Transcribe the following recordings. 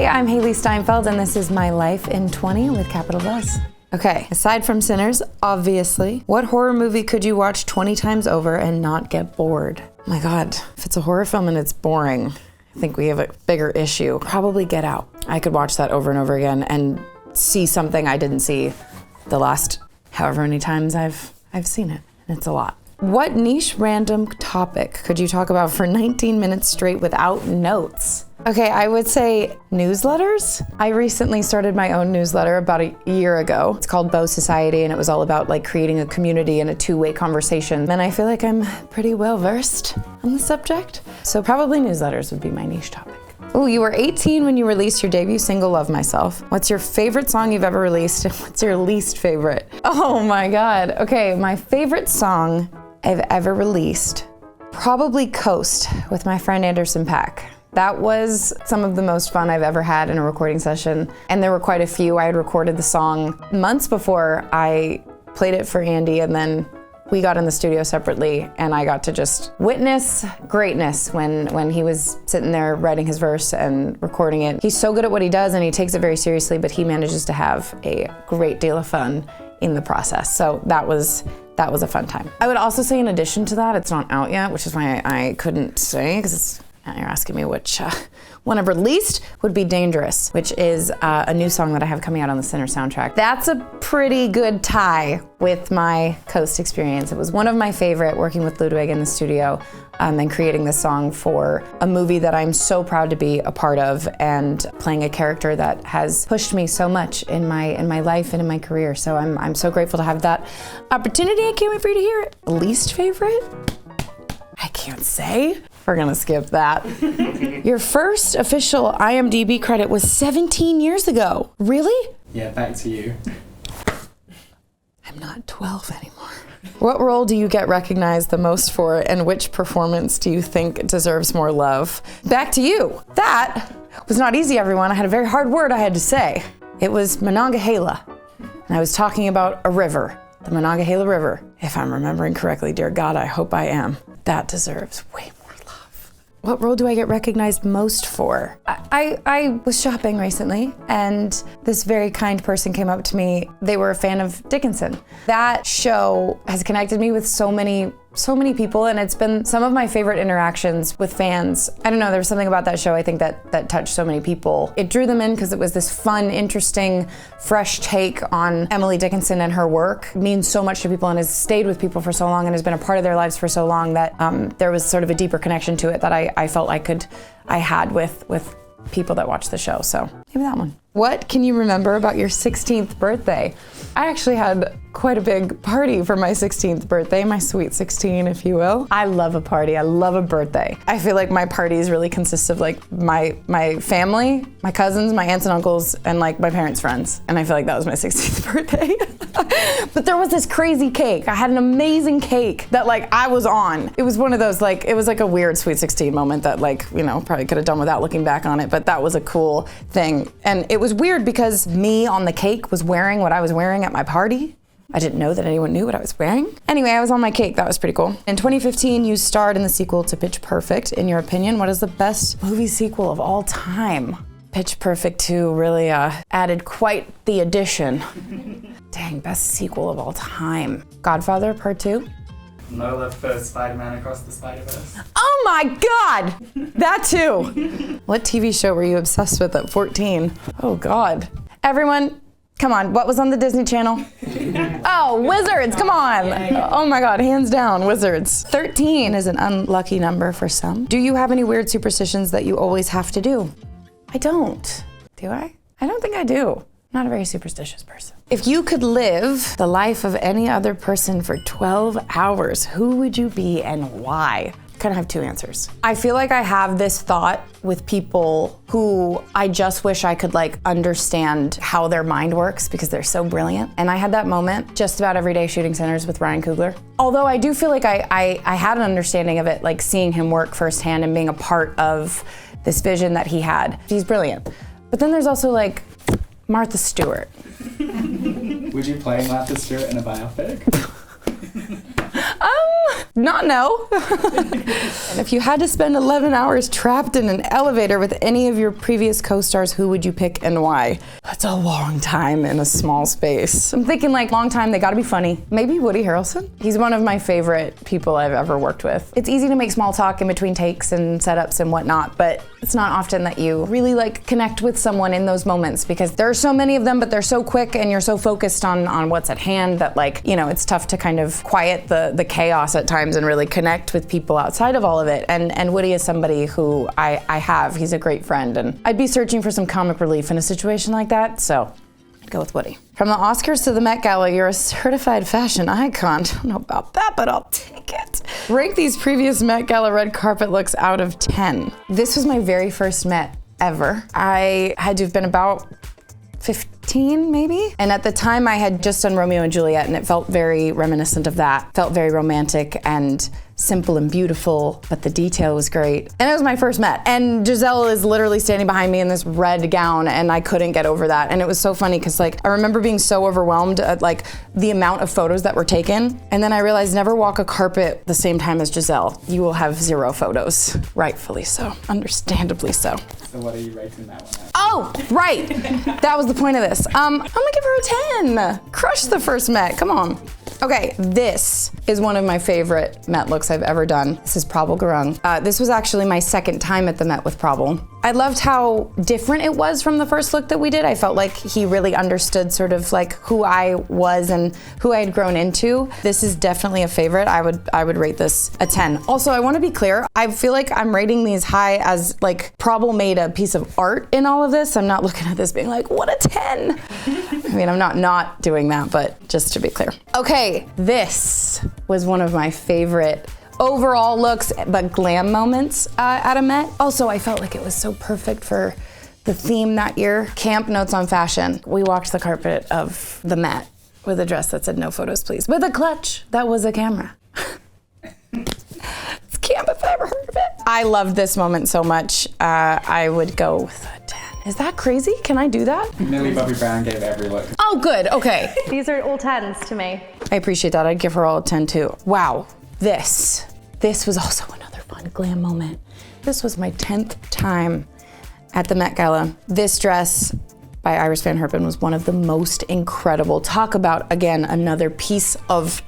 Hey, I'm Hailee Steinfeld, and this is My Life in 20 with capital Buzz. Okay, aside from Sinners, obviously, what horror movie could you watch 20 times over and not get bored? My God, if it's a horror film and it's boring, I think we have a bigger issue. Probably Get Out. I could watch that over and over again and see something I didn't see the last however many times I've seen it. And it's a lot. What niche random topic could you talk about for 19 minutes straight without notes? Okay, I would say newsletters. I recently started my own newsletter about a year ago. It's called Beau Society, and it was all about like creating a community and a two-way conversation. And I feel like I'm pretty well versed on the subject. So probably newsletters would be my niche topic. Oh, you were 18 when you released your debut single, Love Myself. What's your favorite song you've ever released, and what's your least favorite? Oh my God. Okay, my favorite song I've ever released, probably Coast with my friend Anderson .Paak. That was some of the most fun I've ever had in a recording session, and there were quite a few. I had recorded the song months before I played it for Andy, and then we got in the studio separately, and I got to just witness greatness when he was sitting there writing his verse and recording it. He's so good at what he does, and he takes it very seriously, but he manages to have a great deal of fun in the process. So that was a fun time. I would also say in addition to that, it's not out yet, which is why I couldn't say, because you're asking me which one I've released, would be Dangerous, which is a new song that I have coming out on the Sinner soundtrack. That's a pretty good tie with my Coast experience. It was one of my favorite, working with Ludwig in the studio and creating this song for a movie that I'm so proud to be a part of, and playing a character that has pushed me so much in my life and in my career. So I'm so grateful to have that opportunity. I can't wait for you to hear it. Least favorite? I can't say. We're gonna skip that. Your first official IMDb credit was 17 years ago. Really? Yeah, back to you. I'm not 12 anymore. What role do you get recognized the most for, and which performance do you think deserves more love? Back to you. That was not easy, everyone. I had a very hard word I had to say. It was Monongahela, and I was talking about a river, the Monongahela River. If I'm remembering correctly, dear God, I hope I am. That deserves way more love. What role do I get recognized most for? I was shopping recently, and this very kind person came up to me. They were a fan of Dickinson. That show has connected me with so many people, and it's been some of my favorite interactions with fans. I don't know, there was something about that show I think that touched so many people. It drew them in because it was this fun, interesting, fresh take on Emily Dickinson and her work. It means so much to people and has stayed with people for so long and has been a part of their lives for so long that there was sort of a deeper connection to it that I felt I had with people that watch the show. So maybe that one. What can you remember about your 16th birthday? I actually had quite a big party for my 16th birthday, my sweet 16, if you will. I love a party, I love a birthday. I feel like my parties really consist of like my family, my cousins, my aunts and uncles, and like my parents' friends. And I feel like that was my 16th birthday. But there was this crazy cake. I had an amazing cake that like I was on. It was one of those like, it was like a weird sweet 16 moment that like, you know, probably could have done without looking back on it, but that was a cool thing. And it was weird because me on the cake was wearing what I was wearing at my party. I didn't know that anyone knew what I was wearing. Anyway, I was on my cake. That was pretty cool. In 2015, you starred in the sequel to Pitch Perfect. In your opinion, what is the best movie sequel of all time? Pitch Perfect 2 really added quite the addition. Dang, best sequel of all time. Godfather Part 2? No Love for Spider-Man Across the Spider-Verse. Oh my God! That too! What TV show were you obsessed with at 14? Oh God. Everyone, come on, what was on the Disney Channel? Oh, Wizards, come on. Oh my God, hands down, Wizards. 13 is an unlucky number for some. Do you have any weird superstitions that you always have to do? I don't. Do I? I don't think I do. I'm not a very superstitious person. If you could live the life of any other person for 12 hours, who would you be and why? Kind of have two answers. I feel like I have this thought with people who I just wish I could like understand how their mind works because they're so brilliant. And I had that moment just about every day shooting Sinners with Ryan Coogler. Although I do feel like I had an understanding of it, like seeing him work firsthand and being a part of this vision that he had. He's brilliant. But then there's also like Martha Stewart. Would you play Martha Stewart in a biopic? not no. And if you had to spend 11 hours trapped in an elevator with any of your previous co-stars, who would you pick and why? That's a long time in a small space. I'm thinking like long time, they gotta be funny. Maybe Woody Harrelson? He's one of my favorite people I've ever worked with. It's easy to make small talk in between takes and setups and whatnot, but it's not often that you really like connect with someone in those moments because there are so many of them, but they're so quick and you're so focused on what's at hand that like, you know, it's tough to kind of quiet the chaos at times and really connect with people outside of all of it. And Woody is somebody who I have. He's a great friend, and I'd be searching for some comic relief in a situation like that, so I'd go with Woody. From the Oscars to the Met Gala, you're a certified fashion icon. I don't know about that, but I'll take it. Rank these previous Met Gala red carpet looks out of 10. This was my very first Met ever. I had to have been about 15 maybe? And at the time I had just done Romeo and Juliet and it felt very reminiscent of that. Felt very romantic and simple and beautiful, but the detail was great. And it was my first Met. And Giselle is literally standing behind me in this red gown and I couldn't get over that. And it was so funny because like, I remember being so overwhelmed at like the amount of photos that were taken. And then I realized never walk a carpet the same time as Giselle. You will have 0 photos. Rightfully so, understandably so. So what are you rating that one at? Oh, right. That was the point of this. I'm gonna give her a 10. Crush the first Met, come on. Okay, this is one of my favorite Met looks I've ever done. This is Prabal Gurung. This was actually my second time at the Met with Prabal. I loved how different it was from the first look that we did. I felt like he really understood sort of like who I was and who I had grown into. This is definitely a favorite. I would rate this a 10. Also, I want to be clear. I feel like I'm rating these high as like Prabal made a piece of art in all of this. I'm not looking at this being like, what a 10. I mean, I'm not doing that, but just to be clear. Okay, this was one of my favorite overall looks, but glam moments at a Met. Also, I felt like it was so perfect for the theme that year. Camp Notes on Fashion. We walked the carpet of the Met with a dress that said no photos, please. With a clutch that was a camera. It's camp if I ever heard of it. I loved this moment so much. I would go with a 10. Is that crazy? Can I do that? Millie Bobby Brown gave every look. Oh, good, okay. These are all 10s to me. I appreciate that. I'd give her all a 10 too. Wow, this was also another fun glam moment. This was my 10th time at the Met Gala. This dress by Iris Van Herpen was one of the most incredible. Talk about, again, another piece of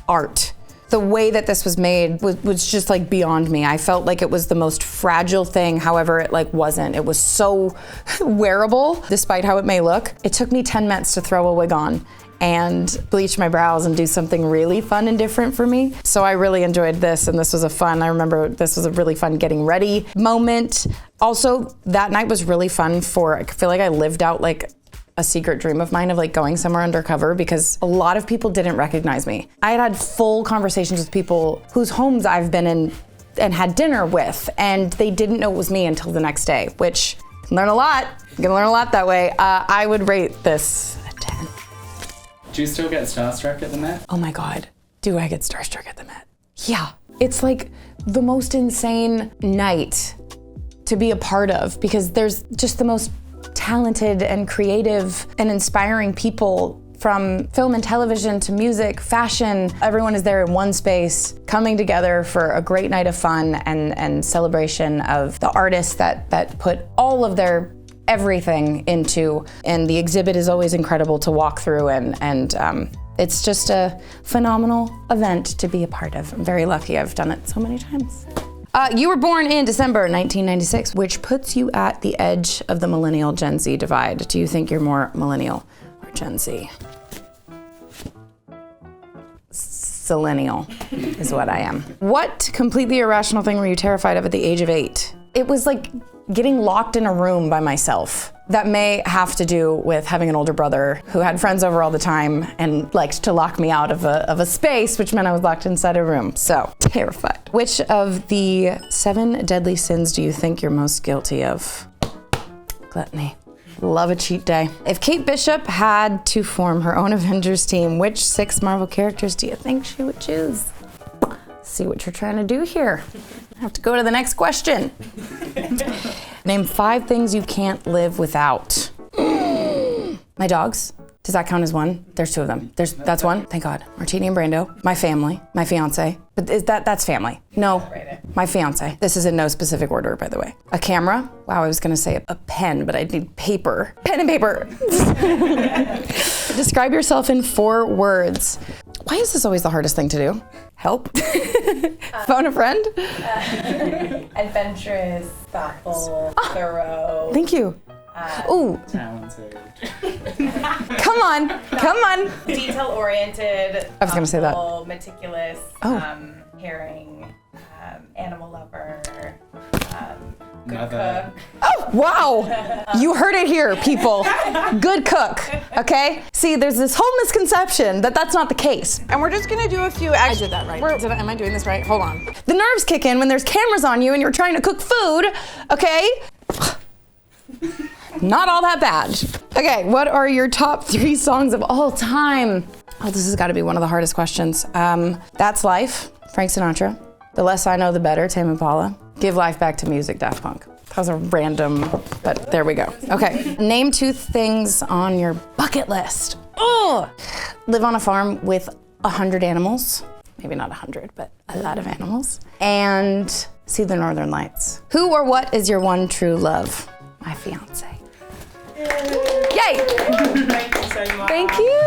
art. The way that this was made was just like beyond me. I felt like it was the most fragile thing, however it like wasn't. It was so wearable, despite how it may look. It took me 10 Mets to throw a wig on and bleach my brows and do something really fun and different for me. So I really enjoyed this, and this was I remember this was a really fun getting ready moment. Also, that night was really fun I feel like I lived out like a secret dream of mine of like going somewhere undercover because a lot of people didn't recognize me. I had full conversations with people whose homes I've been in and had dinner with, and they didn't know it was me until the next day, which learn a lot. I'm gonna learn a lot that way. I would rate this a 10. Do you still get starstruck at the Met? Oh my God, do I get starstruck at the Met? Yeah, it's like the most insane night to be a part of because there's just the most talented and creative and inspiring people from film and television to music, fashion. Everyone is there in one space, coming together for a great night of fun and celebration of the artists that put all of their everything into, and the exhibit is always incredible to walk through and it's just a phenomenal event to be a part of. I'm very lucky, I've done it so many times. You were born in December 1996, which puts you at the edge of the millennial Gen Z divide. Do you think you're more millennial or Gen Z? Zillennial is what I am. What completely irrational thing were you terrified of at the age of 8? It was like getting locked in a room by myself. That may have to do with having an older brother who had friends over all the time and liked to lock me out of a space, which meant I was locked inside a room. So, terrified. Which of the 7 deadly sins do you think you're most guilty of? Gluttony. Love a cheat day. If Kate Bishop had to form her own Avengers team, which 6 Marvel characters do you think she would choose? See what you're trying to do here. I have to go to the next question. Name 5 things you can't live without. My dogs. Does Does that count as one? There's two of them. That's one? Thank God. Martini and Brando, my family, my fiance. But that's family? No, my fiance. This is in no specific order, by the way. A camera. Wow, I was gonna say a pen, but I'd need paper. Pen and paper. Describe yourself in 4 words. Why is this always the hardest thing to do? Help? Phone a friend? Adventurous, thoughtful, thorough. Thank you. Ooh. Talented. Come on. Detail-oriented. I was gonna say that. thoughtful, Meticulous. Oh. Caring. Animal lover. Good Mother. cook. Oh, wow. You heard it here, people. Good cook, okay? See, there's this whole misconception that that's not the case. And we're just gonna do a few I did that right. Am I doing this right? Hold on. The nerves kick in when there's cameras on you and you're trying to cook food, okay? Not all that bad. Okay, what are your top 3 songs of all time? Oh, this has got to be one of the hardest questions. That's Life, Frank Sinatra. The Less I Know, the Better, Tame Impala. Give Life Back to Music, Daft Punk. That was a random, but there we go. Okay, name 2 things on your bucket list. Oh, live on a farm with 100 animals. Maybe not 100, but a lot of animals. And see the Northern Lights. Who or what is your one true love? My fiance. Yay! Thank you so much. Thank you.